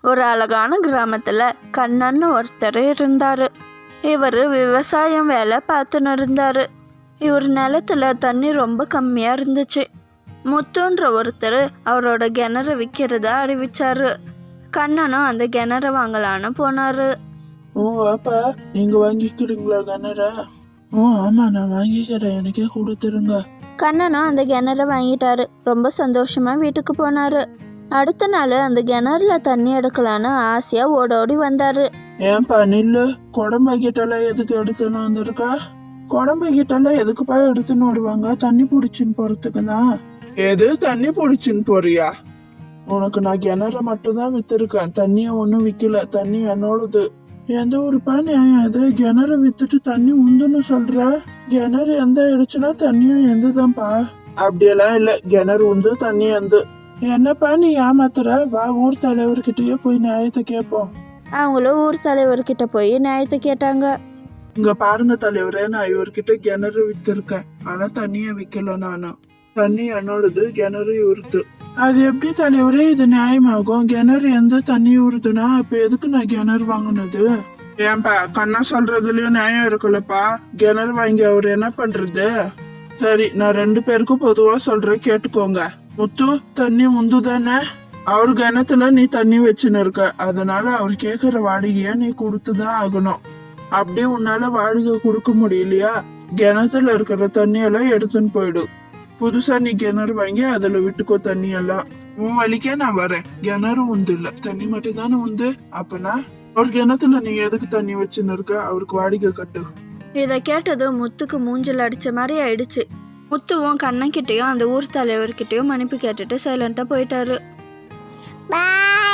ஒரு அழகான கிராமத்துல கண்ணன்னு ஒருத்தர் இருந்தாரு. இவர் விவசாயம் வேலை பார்த்துன்னு இருந்தாரு. இவர் நிலத்துல தண்ணி ரொம்ப கம்மியா இருந்துச்சு. முத்துன்ற ஒருத்தர் அவரோட கிணறு விற்கிறதா அறிவிச்சாரு. கண்ணனும் அந்த கிணறு வாங்கலான்னு போனாரு. ஓ அப்பா, நீங்க வாங்கிக்கிறீங்களா கிணற? ஓ ஆமா, நான் வாங்கிக்கிறேன், எனக்கே கொடுத்துருங்க. கண்ணனும் அந்த கிணறை வாங்கிட்டாரு. ரொம்ப சந்தோஷமா வீட்டுக்கு போனாரு. அடுத்த நாள் அந்த கிணறுல தண்ணி எடுக்கலான்னு ஆசையா ஓடோடி வந்தாரு. ஏன்பா நில்லு, குடம் பக்கெட்டெல்லாம் எதுக்கு எடுத்துன்னு வந்திருக்கா? குடம் பக்கெட்டெல்லாம் எதுக்குப்பா எடுத்துன்னு வருவாங்க? தண்ணி பிடிச்சின்னு போறதுக்குன்னா. எது தண்ணி பிடிச்சின்னு போறியா? உனக்கு நான் கிணற மட்டும்தான் வித்துருக்கேன், தண்ணிய ஒன்றும் விற்கல. தண்ணி என்னோடது. எந்த ஊருப்பா நியாயம் அது? கிணறு வித்துட்டு தண்ணி உந்துன்னு சொல்ற? கிணறு எந்த ஆயிடுச்சுன்னா தண்ணியும் எந்ததான்ப்பா. அப்படியெல்லாம் இல்ல, கிணறு உந்து தண்ணி எந்து. என்னப்பா நீ ஏமாத்துற? வா, ஊர் தலைவர்கிட்டயே போய் நியாயத்தை கேட்போம். அவங்களும் ஊர் தலைவர்கிட்ட போய் நியாயத்தை கேட்டாங்க. இங்க பாருங்க தலைவரே, நான் இவர்கிட்ட கிணறு வித்திருக்கேன், ஆனா தண்ணிய விக்கல. நானும் தண்ணி என்னோடது, கிணறு இவருது. அது எப்படி தலைவரே இது நியாயமாகும்? கிணறு எந்த தண்ணி ஊறுதுன்னா அப்ப எதுக்கு நான் கிணறு வாங்கினது? ஏன்பா, கண்ணா சொல்றதுலயும் நியாயம் இருக்குல்லப்பா. கிணறு வாங்கி அவர் என்ன பண்றது? சரி, நான் 2 பேருக்கும் பொதுவா சொல்றேன், கேட்டுக்கோங்க. முத்து, தண்ணி முந்து தானே? அவர் கிணத்துல நீ தண்ணி வச்சுன்னு இருக்க, அதனால அவர் கேக்குற வாடகைய நீ கொடுத்துதான் ஆகணும். அப்படியே உன்னால வாடகை கொடுக்க முடியலையா, கிணத்துல இருக்கிற தண்ணியெல்லாம் எடுத்துன்னு போயிடு. புதுசா நீ கிணறு வாங்கி அதுல விட்டுக்கோ தண்ணியெல்லாம். உன் வழிக்கே நான் வரேன். கிணறு உண்டு இல்ல, தண்ணி மட்டும் தானே உண்டு. அப்பனா ஒரு கிணத்துல நீ எதுக்கு தண்ணி வச்சுன்னு இருக்க? அவருக்கு வாடகை கட்டு. இதை கேட்டதும் முத்துக்கு மூஞ்சில் அடிச்ச மாதிரி ஆயிடுச்சு. முத்துவும் கண்ணன்கிட்டயும் அந்த ஊர் தலைவர்கிட்டயும் மன்னிப்பு கேட்டுட்டு சைலண்டா போயிட்டாரு. பாய்.